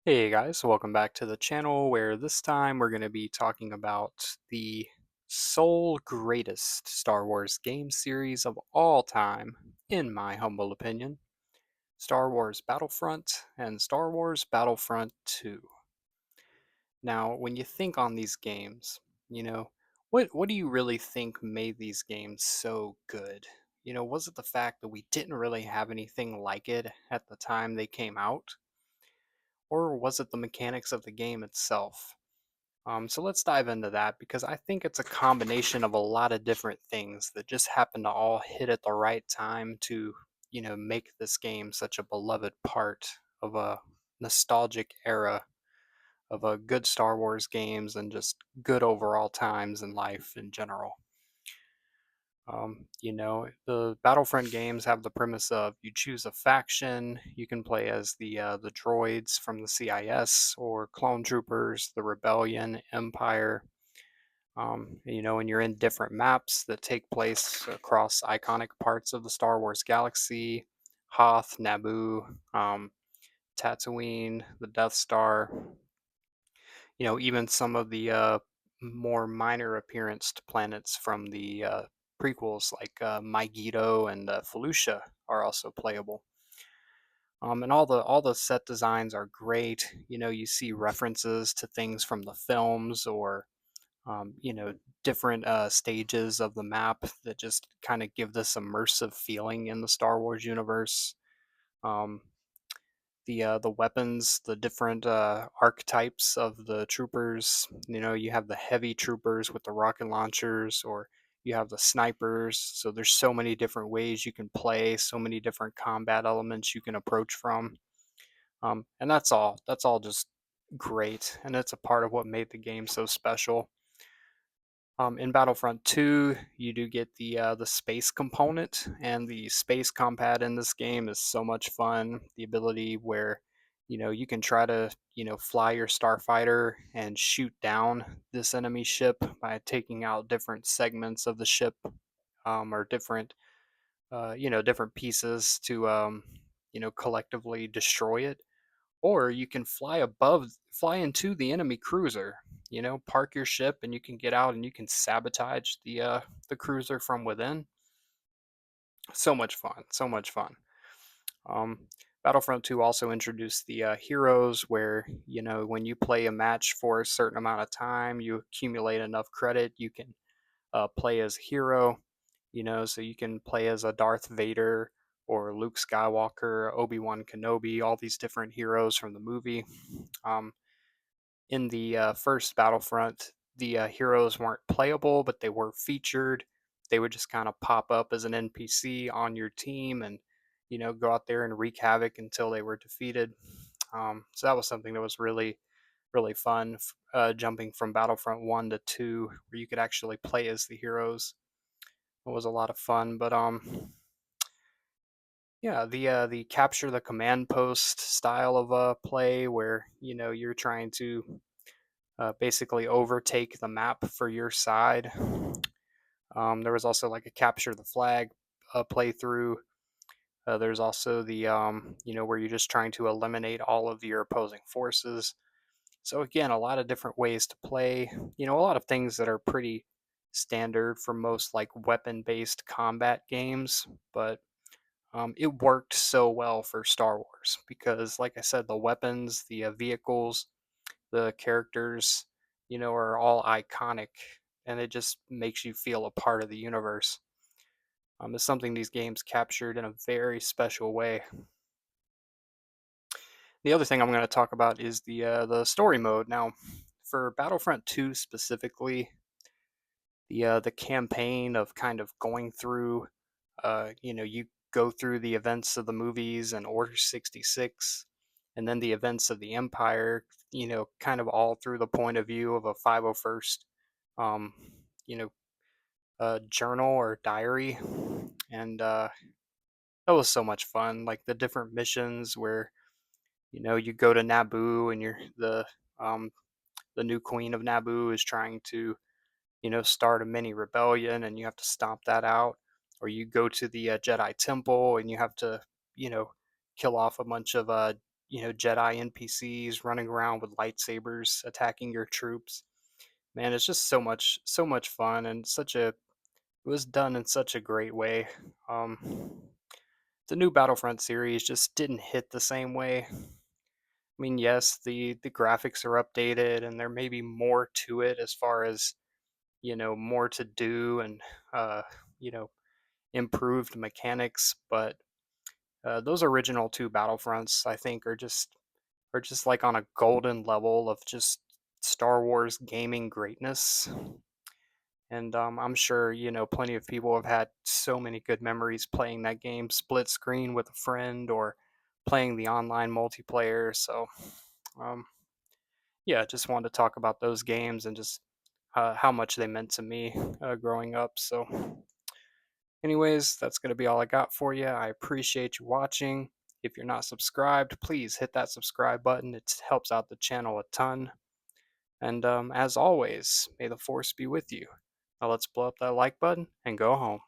Hey guys, welcome back to the channel where this time we're going to be talking about the sole greatest Star Wars game series of all time, in my humble opinion, Star Wars Battlefront and Star Wars Battlefront 2. Now, when you think on these games, you know, what do you really think made these games so good? Was it the fact that we didn't really have anything like it at the time they came out? Or was it the mechanics of the game itself? So let's dive into that because I think it's a combination of a lot of different things that just happen to all hit at the right time to, make this game such a beloved part of a nostalgic era of a good Star Wars games and just good overall times in life in general. The Battlefront games have the premise of you choose a faction. You can play as the droids from the CIS or clone troopers, the Rebellion, Empire. And you're in different maps that take place across iconic parts of the Star Wars galaxy: Hoth, Naboo, Tatooine, the Death Star. Even some of the more minor appearanced planets from the prequels, like Megiddo and Felucia, are also playable. And all the set designs are great. You see references to things from the films or um, you know different stages of the map that just kind of give this immersive feeling in the Star Wars universe. Um, the weapons, the different archetypes of the troopers. You have the heavy troopers with the rocket launchers, or you have the snipers. So there's so many different ways you can play, so many different combat elements you can approach from, and that's all just great, and it's a part of what made the game so special. In Battlefront 2, you do get the space component, and the space combat in this game is so much fun. The ability where you can try to fly your starfighter and shoot down this enemy ship by taking out different segments of the ship, or different pieces to collectively destroy it. Or you can fly into the enemy cruiser. Park your ship and you can get out and you can sabotage the cruiser from within. So much fun, so much fun. Um, Battlefront 2 also introduced the heroes, where when you play a match for a certain amount of time, you accumulate enough credit, you can play as a hero. So you can play as a Darth Vader or Luke Skywalker, Obi-Wan Kenobi, all these different heroes from the movie. Um, in the first Battlefront, the heroes weren't playable, but they were featured. They would just kind of pop up as an NPC on your team and, go out there and wreak havoc until they were defeated. So that was something that was really, really fun, jumping from Battlefront 1 to 2, where you could actually play as the heroes. It was a lot of fun, but yeah, the capture the command post style of play, where you're trying to basically overtake the map for your side. There was also like a capture the flag playthrough. There's also the where you're just trying to eliminate all of your opposing forces. So again, a lot of different ways to play. A lot of things that are pretty standard for most like weapon-based combat games, but it worked so well for Star Wars because, like I said, the weapons, the vehicles, the characters, are all iconic, and it just makes you feel a part of the universe. It's something these games captured in a very special way. The other thing I'm going to talk about is the story mode. Now, for Battlefront 2 specifically, the campaign of kind of going through, you go through the events of the movies and Order 66, and then the events of the Empire, kind of all through the point of view of a 501st, um, you know, journal or diary. And that was so much fun. Like the different missions where, you go to Naboo and um, the new queen of Naboo is trying to start a mini rebellion and you have to stomp that out. Or you go to the Jedi Temple and you have to, you know, kill off a bunch of Jedi NPCs running around with lightsabers attacking your troops. Man, it's just so much fun, and it was done in such a great way. The new Battlefront series just didn't hit the same way. I mean, yes, the graphics are updated and there may be more to it as far as, more to do and uh, you know, improved mechanics, but those original two Battlefronts I think are just like on a golden level of just Star Wars gaming greatness. And I'm sure, plenty of people have had so many good memories playing that game split screen with a friend or playing the online multiplayer. So, um, yeah, just wanted to talk about those games and just how much they meant to me growing up. So, anyways, that's going to be all I got for you. I appreciate you watching. If you're not subscribed, please hit that subscribe button. It helps out the channel a ton. And as always, may the force be with you. Now let's blow up that like button and go home.